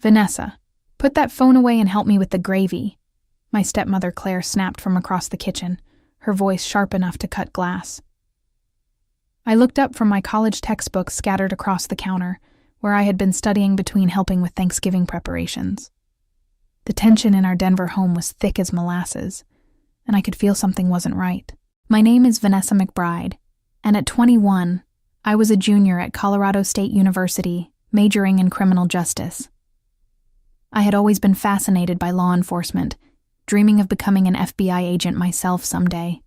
Vanessa, put that phone away and help me with the gravy. My stepmother Claire snapped from across the kitchen, her voice sharp enough to cut glass. I looked up from my college textbooks scattered across the counter, where I had been studying between helping with Thanksgiving preparations. The tension in our Denver home was thick as molasses, and I could feel something wasn't right. My name is Vanessa McBride, and at 21, I was a junior at Colorado State University, majoring in criminal justice. I had always been fascinated by law enforcement, dreaming of becoming an FBI agent myself someday.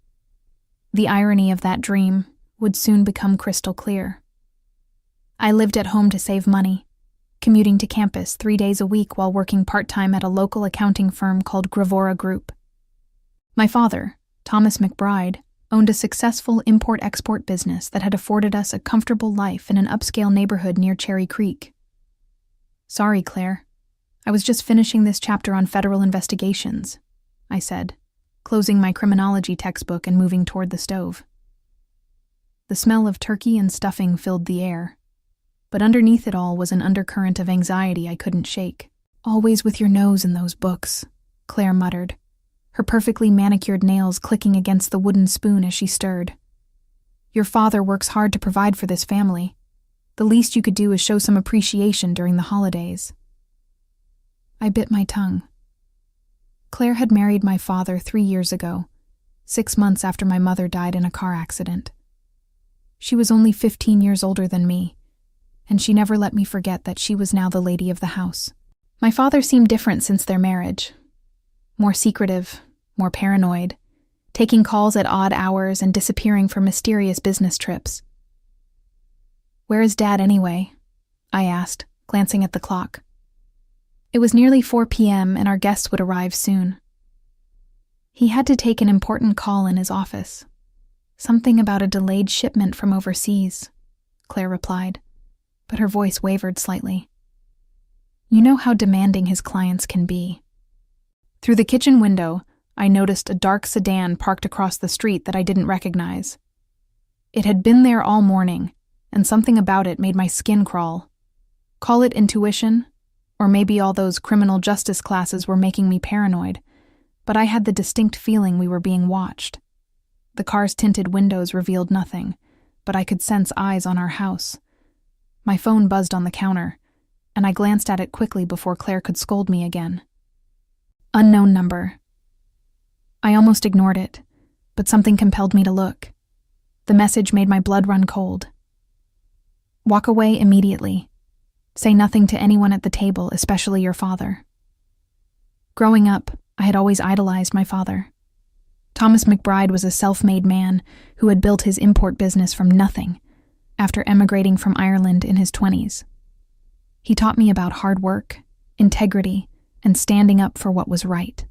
The irony of that dream would soon become crystal clear. I lived at home to save money, commuting to campus 3 days a week while working part-time at a local accounting firm called Gravora Group. My father, Thomas McBride, owned a successful import-export business that had afforded us a comfortable life in an upscale neighborhood near Cherry Creek. Sorry, Claire. I was just finishing this chapter on federal investigations, I said, closing my criminology textbook and moving toward the stove. The smell of turkey and stuffing filled the air, but underneath it all was an undercurrent of anxiety I couldn't shake. Always with your nose in those books, Claire muttered, her perfectly manicured nails clicking against the wooden spoon as she stirred. Your father works hard to provide for this family. The least you could do is show some appreciation during the holidays. I bit my tongue. Claire had married my father 3 years ago, 6 months after my mother died in a car accident. She was only 15 years older than me, and she never let me forget that she was now the lady of the house. My father seemed different since their marriage. More secretive, more paranoid, taking calls at odd hours and disappearing for mysterious business trips. Where is Dad anyway? I asked, glancing at the clock. It was nearly 4 p.m. and our guests would arrive soon. He had to take an important call in his office. Something about a delayed shipment from overseas, Claire replied, but her voice wavered slightly. You know how demanding his clients can be. Through the kitchen window, I noticed a dark sedan parked across the street that I didn't recognize. It had been there all morning, and something about it made my skin crawl. Call it intuition, or maybe all those criminal justice classes were making me paranoid, but I had the distinct feeling we were being watched. The car's tinted windows revealed nothing, but I could sense eyes on our house. My phone buzzed on the counter, and I glanced at it quickly before Claire could scold me again. Unknown number. I almost ignored it, but something compelled me to look. The message made my blood run cold. Walk away immediately. Say nothing to anyone at the table, especially your father. Growing up, I had always idolized my father. Thomas McBride was a self-made man who had built his import business from nothing, after emigrating from Ireland in his 20s. He taught me about hard work, integrity, and standing up for what was right.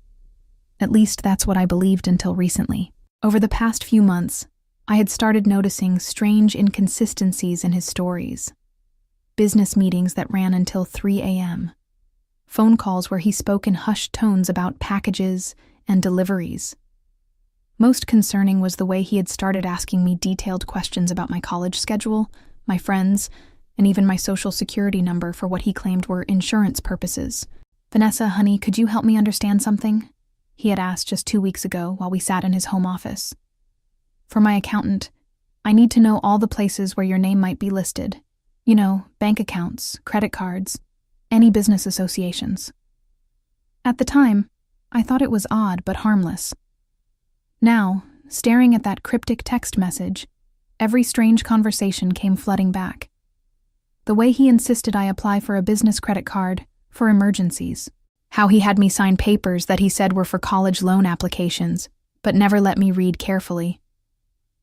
At least that's what I believed until recently. Over the past few months, I had started noticing strange inconsistencies in his stories. Business meetings that ran until 3 a.m. Phone calls where he spoke in hushed tones about packages and deliveries. Most concerning was the way he had started asking me detailed questions about my college schedule, my friends, and even my social security number for what he claimed were insurance purposes. Vanessa, honey, could you help me understand something? He had asked just 2 weeks ago while we sat in his home office. For my accountant, I need to know all the places where your name might be listed. You know, bank accounts, credit cards, any business associations. At the time, I thought it was odd but harmless. Now, staring at that cryptic text message, every strange conversation came flooding back. The way he insisted I apply for a business credit card for emergencies. How he had me sign papers that he said were for college loan applications, but never let me read carefully.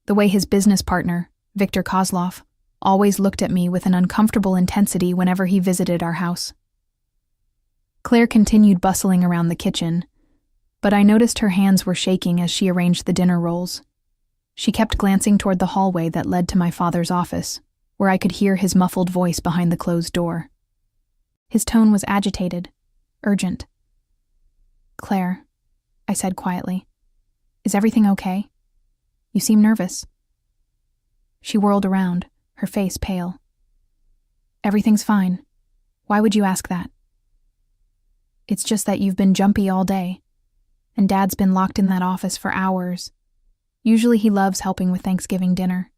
The way his business partner, Victor Kozlov, always looked at me with an uncomfortable intensity whenever he visited our house. Claire continued bustling around the kitchen, but I noticed her hands were shaking as she arranged the dinner rolls. She kept glancing toward the hallway that led to my father's office, where I could hear his muffled voice behind the closed door. His tone was agitated, urgent. Claire, I said quietly, is everything okay? You seem nervous. She whirled around, her face pale. Everything's fine. Why would you ask that? It's just that you've been jumpy all day, and Dad's been locked in that office for hours. Usually he loves helping with Thanksgiving dinner."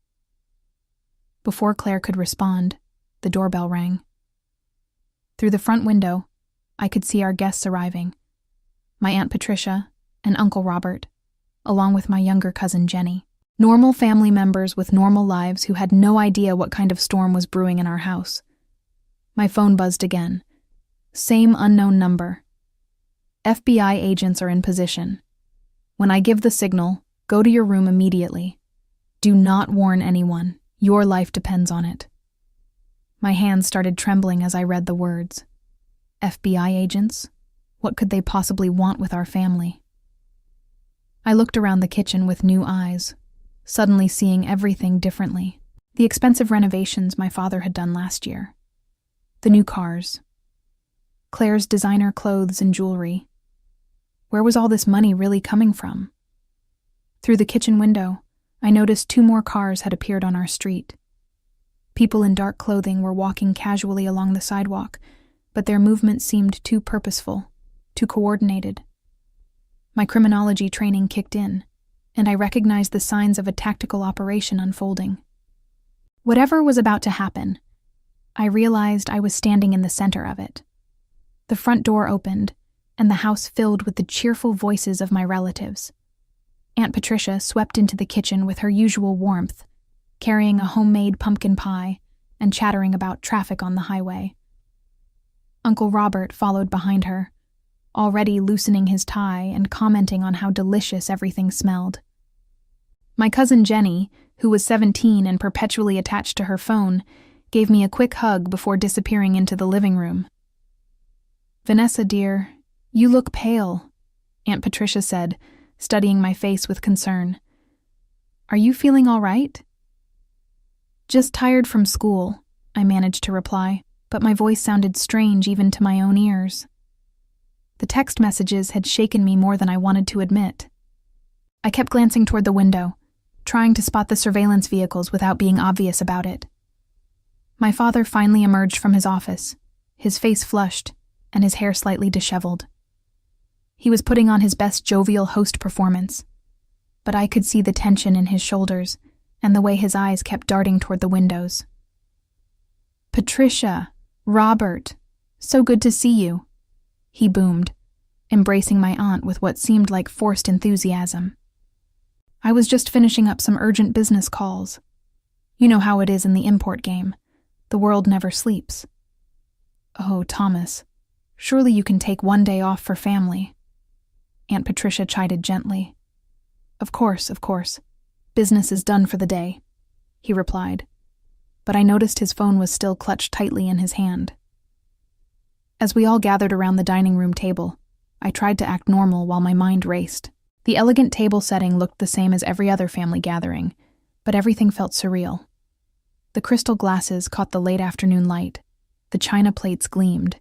Before Claire could respond, the doorbell rang. Through the front window, I could see our guests arriving. My Aunt Patricia and Uncle Robert, along with my younger cousin Jenny. Normal family members with normal lives who had no idea what kind of storm was brewing in our house. My phone buzzed again. Same unknown number. "FBI agents are in position. When I give the signal, go to your room immediately. Do not warn anyone. Your life depends on it." My hands started trembling as I read the words. FBI agents? What could they possibly want with our family? I looked around the kitchen with new eyes, suddenly seeing everything differently. The expensive renovations my father had done last year. The new cars. Claire's designer clothes and jewelry. Where was all this money really coming from? Through the kitchen window, I noticed 2 more cars had appeared on our street. People in dark clothing were walking casually along the sidewalk, but their movements seemed too purposeful, too coordinated. My criminology training kicked in, and I recognized the signs of a tactical operation unfolding. Whatever was about to happen, I realized I was standing in the center of it. The front door opened, and the house filled with the cheerful voices of my relatives. Aunt Patricia swept into the kitchen with her usual warmth, carrying a homemade pumpkin pie and chattering about traffic on the highway. Uncle Robert followed behind her, already loosening his tie and commenting on how delicious everything smelled. My cousin Jenny, who was 17 and perpetually attached to her phone, gave me a quick hug before disappearing into the living room. "Vanessa, dear, you look pale," Aunt Patricia said, studying my face with concern. "Are you feeling all right?" "Just tired from school," I managed to reply, but my voice sounded strange even to my own ears. The text messages had shaken me more than I wanted to admit. I kept glancing toward the window, trying to spot the surveillance vehicles without being obvious about it. My father finally emerged from his office, his face flushed and his hair slightly disheveled. He was putting on his best jovial host performance, but I could see the tension in his shoulders and the way his eyes kept darting toward the windows. "Patricia, Robert, so good to see you," he boomed, embracing my aunt with what seemed like forced enthusiasm. "I was just finishing up some urgent business calls. You know how it is in the import game. The world never sleeps." "Oh, Thomas, surely you can take 1 day off for family," Aunt Patricia chided gently. Of course. Business is done for the day," he replied, but I noticed his phone was still clutched tightly in his hand. As we all gathered around the dining room table, I tried to act normal while my mind raced. The elegant table setting looked the same as every other family gathering, but everything felt surreal. The crystal glasses caught the late afternoon light, the china plates gleamed,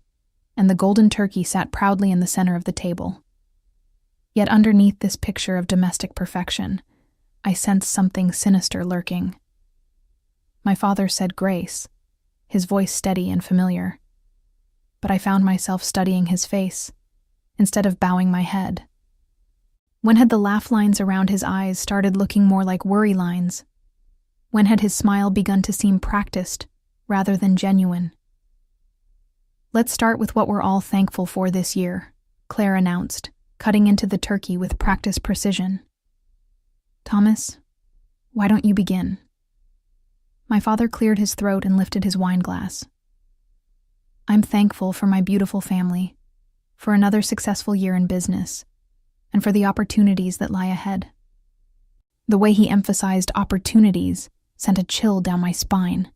and the golden turkey sat proudly in the center of the table. Yet underneath this picture of domestic perfection, I sensed something sinister lurking. My father said grace, his voice steady and familiar, but I found myself studying his face instead of bowing my head. When had the laugh lines around his eyes started looking more like worry lines? When had his smile begun to seem practiced rather than genuine? "Let's start with what we're all thankful for this year," Claire announced, cutting into the turkey with practiced precision. "Thomas, why don't you begin?" My father cleared his throat and lifted his wine glass. "I'm thankful for my beautiful family, for another successful year in business, and for the opportunities that lie ahead." The way he emphasized opportunities sent a chill down my spine.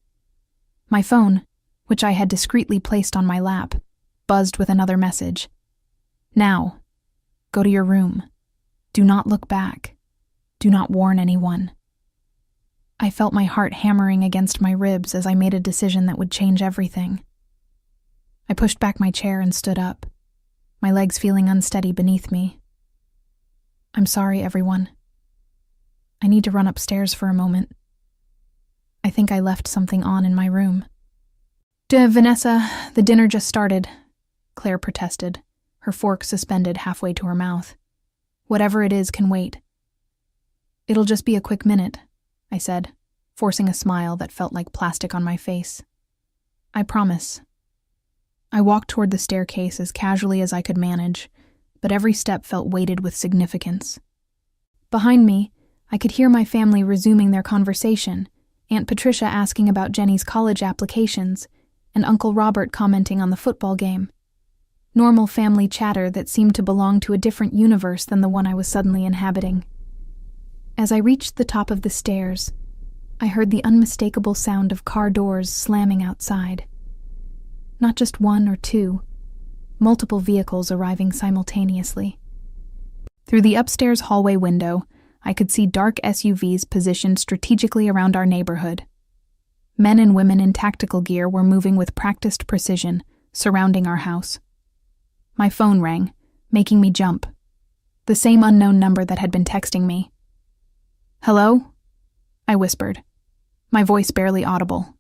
My phone, which I had discreetly placed on my lap, buzzed with another message. "Now, go to your room. Do not look back. Do not warn anyone." I felt my heart hammering against my ribs as I made a decision that would change everything. I pushed back my chair and stood up, my legs feeling unsteady beneath me. "I'm sorry, everyone. I need to run upstairs for a moment. I think I left something on in my room." Vanessa, the dinner just started," Claire protested, her fork suspended halfway to her mouth. Whatever it is can wait. It'll just be a quick minute, I said, forcing a smile that felt like plastic on my face. I promise. I walked toward the staircase as casually as I could manage, but every step felt weighted with significance. Behind me, I could hear my family resuming their conversation, Aunt Patricia asking about Jenny's college applications, and Uncle Robert commenting on the football game. Normal family chatter that seemed to belong to a different universe than the one I was suddenly inhabiting. As I reached the top of the stairs, I heard the unmistakable sound of car doors slamming outside. Not just one or two, multiple vehicles arriving simultaneously. Through the upstairs hallway window, I could see dark SUVs positioned strategically around our neighborhood. Men and women in tactical gear were moving with practiced precision, surrounding our house. My phone rang, making me jump. The same unknown number that had been texting me. "Hello?" I whispered, my voice barely audible.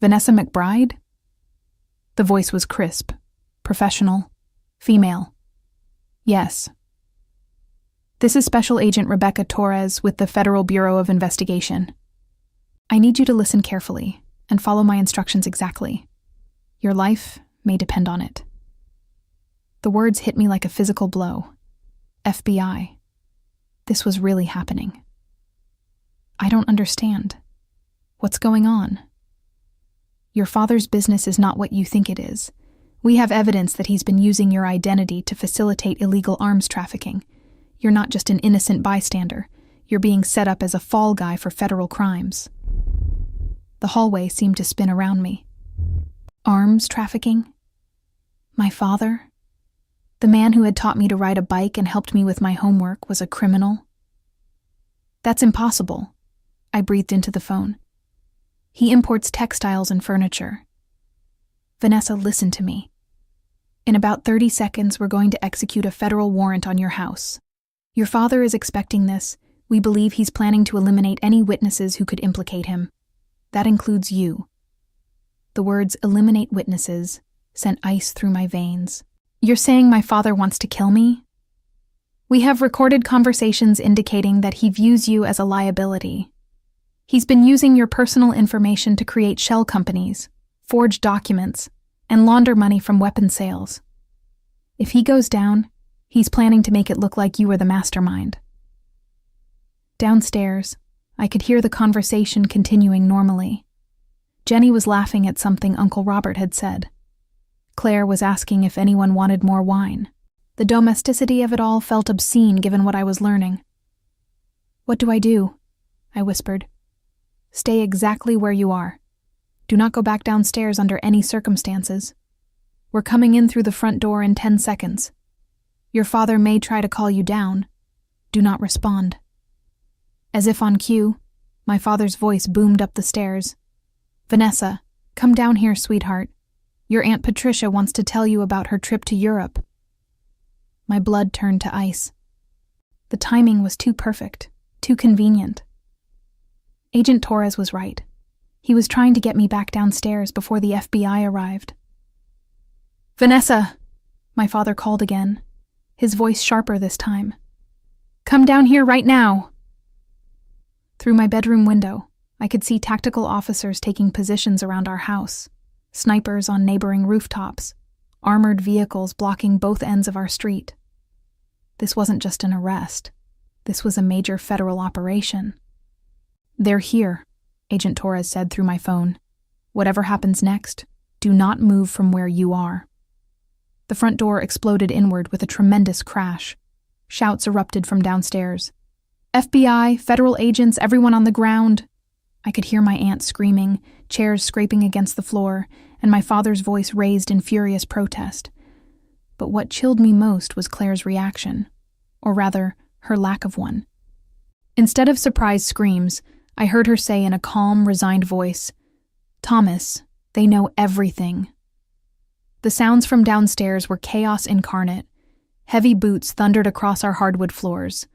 "Vanessa McBride?" The voice was crisp, professional, female. "Yes." "This is Special Agent Rebecca Torres with the Federal Bureau of Investigation. I need you to listen carefully and follow my instructions exactly. Your life may depend on it." The words hit me like a physical blow. FBI. This was really happening. "I don't understand. What's going on?" "Your father's business is not what you think it is. We have evidence that he's been using your identity to facilitate illegal arms trafficking. You're not just an innocent bystander. You're being set up as a fall guy for federal crimes." The hallway seemed to spin around me. Arms trafficking? My father? The man who had taught me to ride a bike and helped me with my homework was a criminal? "That's impossible," I breathed into the phone. "He imports textiles and furniture." "Vanessa, listen to me. In about 30 seconds, we're going to execute a federal warrant on your house. Your father is expecting this. We believe he's planning to eliminate any witnesses who could implicate him. That includes you." The words "eliminate witnesses" sent ice through my veins. "You're saying my father wants to kill me?" "We have recorded conversations indicating that he views you as a liability. He's been using your personal information to create shell companies, forge documents, and launder money from weapon sales. If he goes down, he's planning to make it look like you were the mastermind." Downstairs, I could hear the conversation continuing normally. Jenny was laughing at something Uncle Robert had said. Claire was asking if anyone wanted more wine. The domesticity of it all felt obscene given what I was learning. "What do I do?" I whispered. "Stay exactly where you are. Do not go back downstairs under any circumstances. We're coming in through the front door in 10 seconds. Your father may try to call you down. Do not respond." As if on cue, my father's voice boomed up the stairs. "Vanessa, come down here, sweetheart. Your Aunt Patricia wants to tell you about her trip to Europe." My blood turned to ice. The timing was too perfect, too convenient. Agent Torres was right. He was trying to get me back downstairs before the FBI arrived. "Vanessa," my father called again, his voice sharper this time. "Come down here right now." Through my bedroom window, I could see tactical officers taking positions around our house, snipers on neighboring rooftops, armored vehicles blocking both ends of our street. This wasn't just an arrest. This was a major federal operation. "They're here," Agent Torres said through my phone. "Whatever happens next, do not move from where you are." The front door exploded inward with a tremendous crash. Shouts erupted from downstairs. "FBI, federal agents, everyone on the ground." I could hear my aunt screaming, chairs scraping against the floor, and my father's voice raised in furious protest. But what chilled me most was Claire's reaction, or rather, her lack of one. Instead of surprised screams, I heard her say in a calm, resigned voice, "Thomas, they know everything." The sounds from downstairs were chaos incarnate. Heavy boots thundered across our hardwood floors.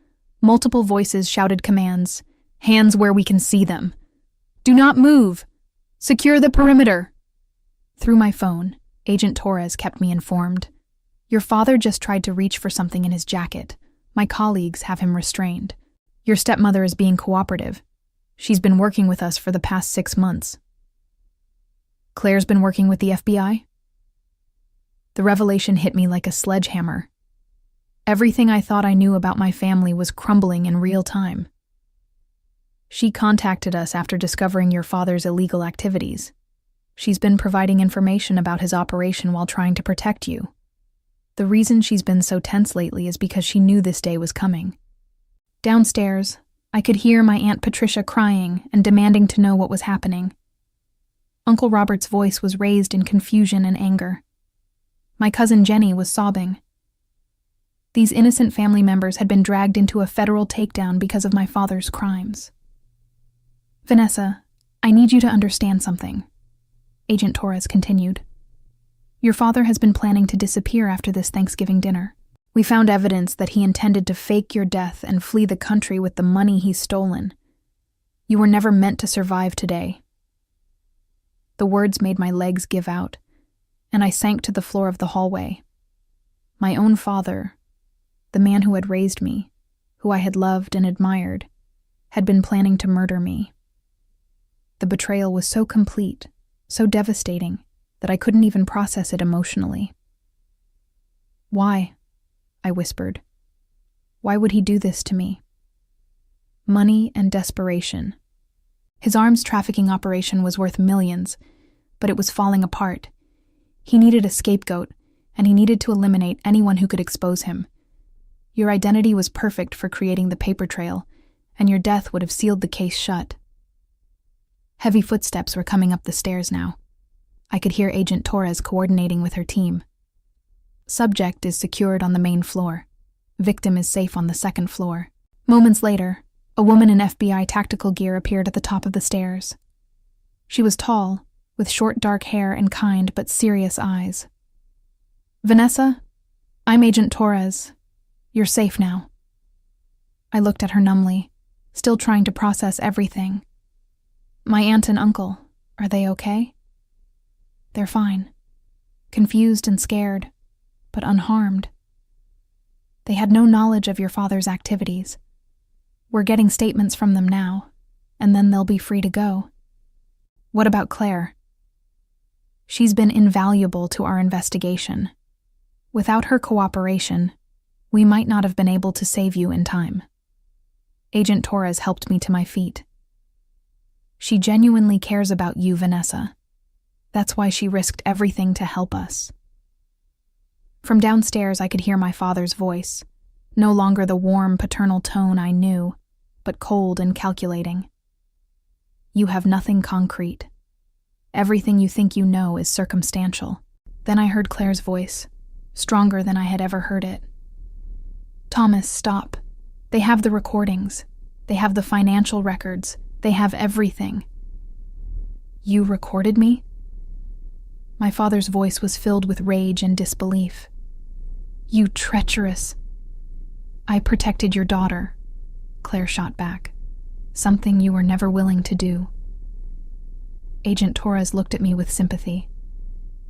Multiple voices shouted commands. "Hands where we can see them. Do not move. Secure the perimeter." Through my phone, Agent Torres kept me informed. Your father just tried to reach for something in his jacket. My colleagues have him restrained. Your stepmother is being cooperative. She's been working with us for the past 6 months. Claire's been working with the FBI? The revelation hit me like a sledgehammer. Everything I thought I knew about my family was crumbling in real time. She contacted us after discovering your father's illegal activities. She's been providing information about his operation while trying to protect you. The reason she's been so tense lately is because she knew this day was coming. Downstairs, I could hear my Aunt Patricia crying and demanding to know what was happening. Uncle Robert's voice was raised in confusion and anger. My cousin Jenny was sobbing. These innocent family members had been dragged into a federal takedown because of my father's crimes. Vanessa, I need you to understand something, Agent Torres continued. Your father has been planning to disappear after this Thanksgiving dinner. We found evidence that he intended to fake your death and flee the country with the money he's stolen. You were never meant to survive today. The words made my legs give out, and I sank to the floor of the hallway. My own father, the man who had raised me, who I had loved and admired, had been planning to murder me. The betrayal was so complete, so devastating, that I couldn't even process it emotionally. Why? I whispered. Why would he do this to me? Money and desperation. His arms trafficking operation was worth millions, but it was falling apart. He needed a scapegoat, and he needed to eliminate anyone who could expose him. Your identity was perfect for creating the paper trail, and your death would have sealed the case shut. Heavy footsteps were coming up the stairs now. I could hear Agent Torres coordinating with her team. Subject is secured on the main floor. Victim is safe on the second floor. Moments later, a woman in FBI tactical gear appeared at the top of the stairs. She was tall, with short dark hair and kind but serious eyes. Vanessa, I'm Agent Torres. You're safe now. I looked at her numbly, still trying to process everything. My aunt and uncle, are they okay? They're fine. Confused and scared, but unharmed. They had no knowledge of your father's activities. We're getting statements from them now, and then they'll be free to go. What about Claire? She's been invaluable to our investigation. Without her cooperation, we might not have been able to save you in time. Agent Torres helped me to my feet. She genuinely cares about you, Vanessa. That's why she risked everything to help us. From downstairs, I could hear my father's voice, no longer the warm paternal tone I knew, but cold and calculating. You have nothing concrete. Everything you think you know is circumstantial. Then I heard Claire's voice, stronger than I had ever heard it. Thomas, stop. They have the recordings. They have the financial records. They have everything. You recorded me? My father's voice was filled with rage and disbelief. You treacherous. I protected your daughter, Claire shot back. Something you were never willing to do. Agent Torres looked at me with sympathy.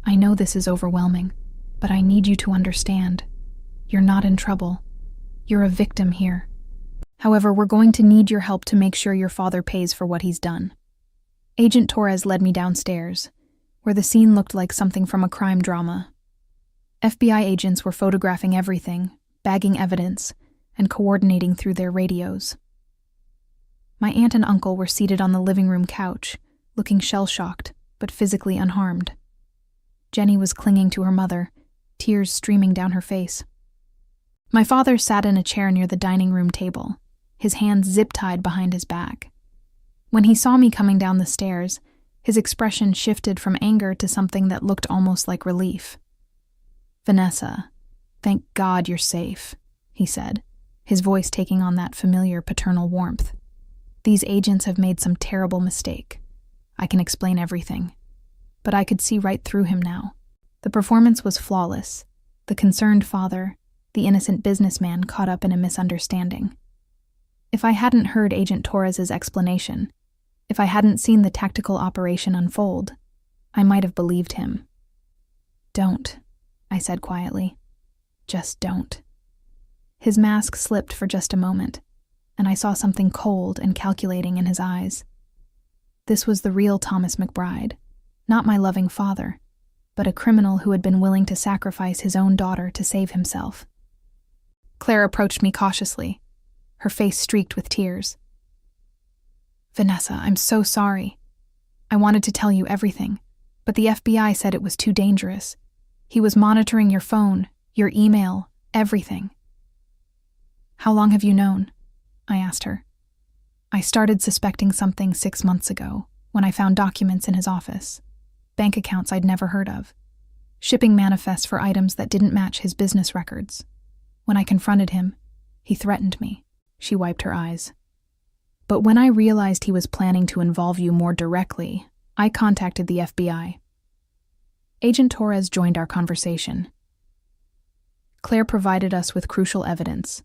I know this is overwhelming, but I need you to understand. You're not in trouble. You're a victim here. However, we're going to need your help to make sure your father pays for what he's done. Agent Torres led me downstairs, where the scene looked like something from a crime drama. FBI agents were photographing everything, bagging evidence, and coordinating through their radios. My aunt and uncle were seated on the living room couch, looking shell-shocked, but physically unharmed. Jenny was clinging to her mother, tears streaming down her face. My father sat in a chair near the dining room table, his hands zip-tied behind his back. When he saw me coming down the stairs, his expression shifted from anger to something that looked almost like relief. Vanessa, thank God you're safe, he said, his voice taking on that familiar paternal warmth. These agents have made some terrible mistake. I can explain everything. But I could see right through him now. The performance was flawless. The concerned father, the innocent businessman caught up in a misunderstanding. If I hadn't heard Agent Torres's explanation, if I hadn't seen the tactical operation unfold, I might have believed him. Don't, I said quietly. Just don't. His mask slipped for just a moment, and I saw something cold and calculating in his eyes. This was the real Thomas McBride, not my loving father, but a criminal who had been willing to sacrifice his own daughter to save himself. Claire approached me cautiously, her face streaked with tears. "Vanessa, I'm so sorry. I wanted to tell you everything, but the FBI said it was too dangerous. He was monitoring your phone, your email, everything." "How long have you known?" I asked her. "I started suspecting something 6 months ago, when I found documents in his office. Bank accounts I'd never heard of. Shipping manifests for items that didn't match his business records. When I confronted him, he threatened me." She wiped her eyes. "But when I realized he was planning to involve you more directly, I contacted the FBI." Agent Torres joined our conversation. Claire provided us with crucial evidence: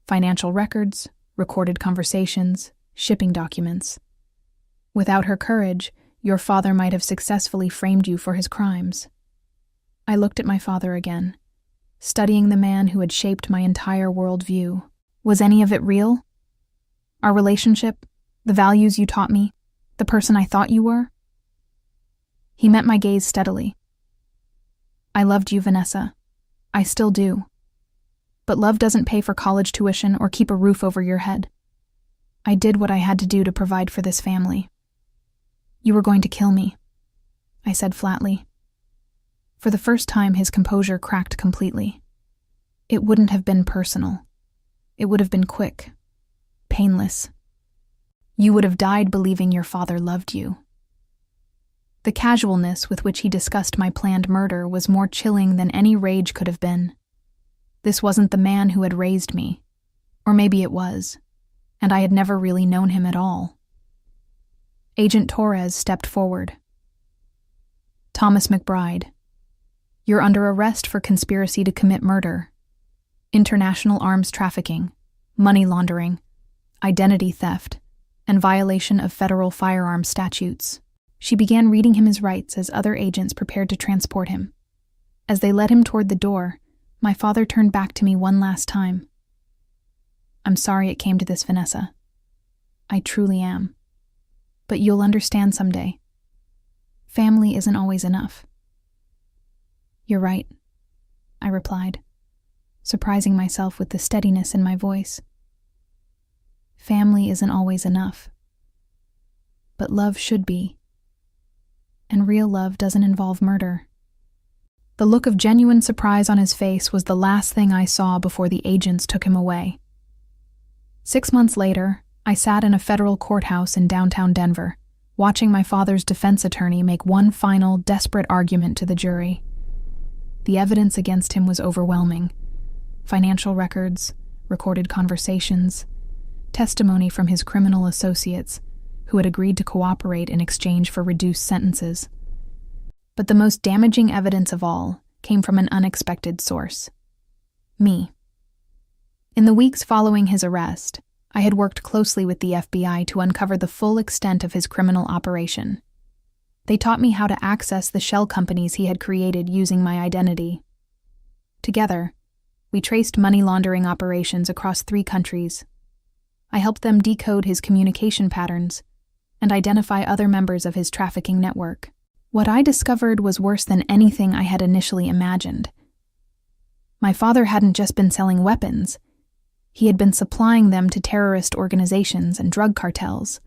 financial records, recorded conversations, shipping documents. "Without her courage, your father might have successfully framed you for his crimes." I looked at my father again, studying the man who had shaped my entire worldview. Was any of it real? Our relationship, the values you taught me, the person I thought you were? He met my gaze steadily. "I loved you, Vanessa. I still do. But love doesn't pay for college tuition or keep a roof over your head. I did what I had to do to provide for this family." "You were going to kill me," I said flatly. For the first time, his composure cracked completely. "It wouldn't have been personal. It would have been quick, painless. You would have died believing your father loved you." The casualness with which he discussed my planned murder was more chilling than any rage could have been. This wasn't the man who had raised me. Or maybe it was, and I had never really known him at all. Agent Torres stepped forward. "Thomas McBride, you're under arrest for conspiracy to commit murder, international arms trafficking, money laundering, identity theft, and violation of federal firearms statutes." She began reading him his rights as other agents prepared to transport him. As they led him toward the door, my father turned back to me one last time. "I'm sorry it came to this, Vanessa. I truly am. But you'll understand someday. Family isn't always enough." "You're right," I replied, surprising myself with the steadiness in my voice. "Family isn't always enough. But love should be. And real love doesn't involve murder." The look of genuine surprise on his face was the last thing I saw before the agents took him away. 6 months later, I sat in a federal courthouse in downtown Denver, watching my father's defense attorney make one final, desperate argument to the jury. The evidence against him was overwhelming. Financial records, recorded conversations, testimony from his criminal associates, who had agreed to cooperate in exchange for reduced sentences. But the most damaging evidence of all came from an unexpected source: me. In the weeks following his arrest, I had worked closely with the FBI to uncover the full extent of his criminal operation. They taught me how to access the shell companies he had created using my identity. Together, we traced money laundering operations across 3 countries. I helped them decode his communication patterns and identify other members of his trafficking network. What I discovered was worse than anything I had initially imagined. My father hadn't just been selling weapons. He had been supplying them to terrorist organizations and drug cartels.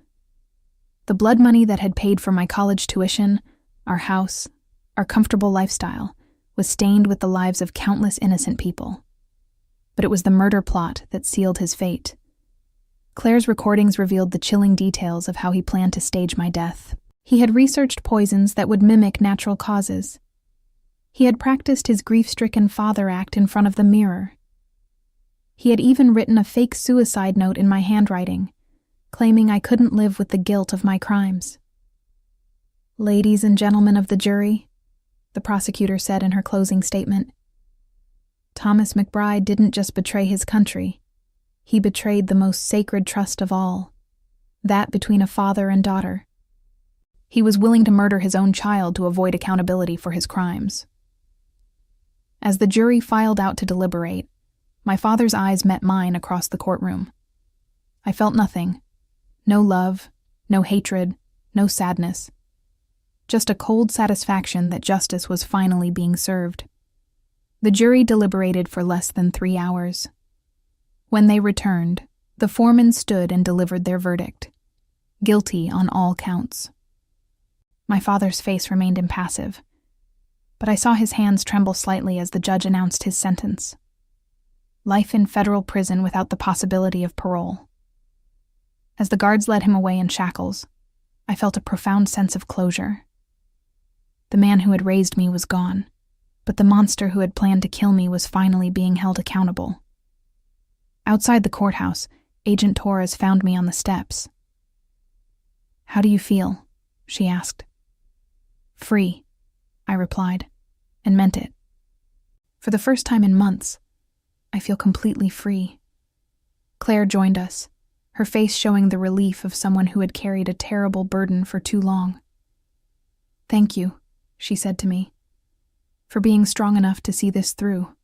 The blood money that had paid for my college tuition, our house, our comfortable lifestyle, was stained with the lives of countless innocent people. But it was the murder plot that sealed his fate. Claire's recordings revealed the chilling details of how he planned to stage my death. He had researched poisons that would mimic natural causes. He had practiced his grief-stricken father act in front of the mirror. He had even written a fake suicide note in my handwriting, claiming I couldn't live with the guilt of my crimes. "Ladies and gentlemen of the jury," the prosecutor said in her closing statement, "Thomas McBride didn't just betray his country. He betrayed the most sacred trust of all, that between a father and daughter. He was willing to murder his own child to avoid accountability for his crimes." As the jury filed out to deliberate, my father's eyes met mine across the courtroom. I felt nothing. No love, no hatred, no sadness. Just a cold satisfaction that justice was finally being served. The jury deliberated for less than 3 hours. When they returned, the foreman stood and delivered their verdict. Guilty on all counts. My father's face remained impassive, but I saw his hands tremble slightly as the judge announced his sentence. Life in federal prison without the possibility of parole. As the guards led him away in shackles, I felt a profound sense of closure. The man who had raised me was gone, but the monster who had planned to kill me was finally being held accountable. Outside the courthouse, Agent Torres found me on the steps. "How do you feel?" she asked. "Free," I replied, and meant it. For the first time in months, I feel completely free. Claire joined us, her face showing the relief of someone who had carried a terrible burden for too long. "Thank you," she said to me, "for being strong enough to see this through."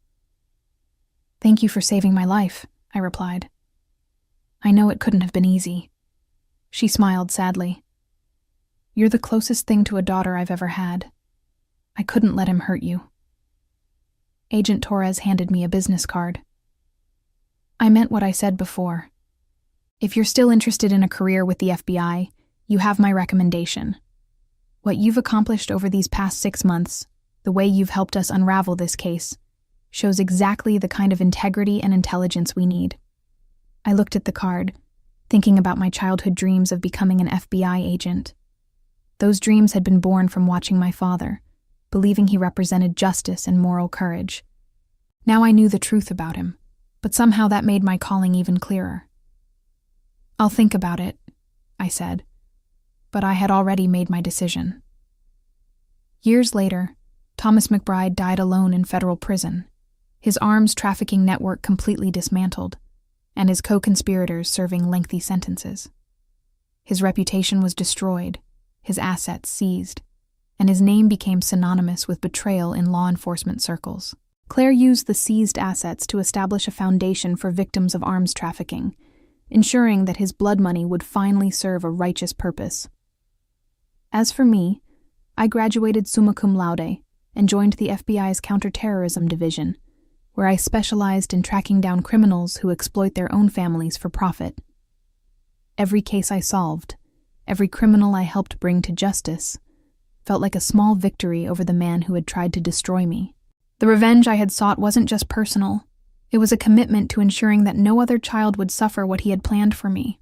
"Thank you for saving my life," I replied. "I know it couldn't have been easy." She smiled sadly. "You're the closest thing to a daughter I've ever had. I couldn't let him hurt you." Agent Torres handed me a business card. "I meant what I said before. If you're still interested in a career with the FBI, you have my recommendation. What you've accomplished over these past 6 months, the way you've helped us unravel this case, shows exactly the kind of integrity and intelligence we need." I looked at the card, thinking about my childhood dreams of becoming an FBI agent. Those dreams had been born from watching my father, believing he represented justice and moral courage. Now I knew the truth about him, but somehow that made my calling even clearer. "I'll think about it," I said, but I had already made my decision. Years later, Thomas McBride died alone in federal prison, his arms trafficking network completely dismantled, and his co-conspirators serving lengthy sentences. His reputation was destroyed, his assets seized, and his name became synonymous with betrayal in law enforcement circles. Claire used the seized assets to establish a foundation for victims of arms trafficking, ensuring that his blood money would finally serve a righteous purpose. As for me, I graduated summa cum laude and joined the FBI's counterterrorism division, where I specialized in tracking down criminals who exploit their own families for profit. Every case I solved, every criminal I helped bring to justice, felt like a small victory over the man who had tried to destroy me. The revenge I had sought wasn't just personal. It was a commitment to ensuring that no other child would suffer what he had planned for me.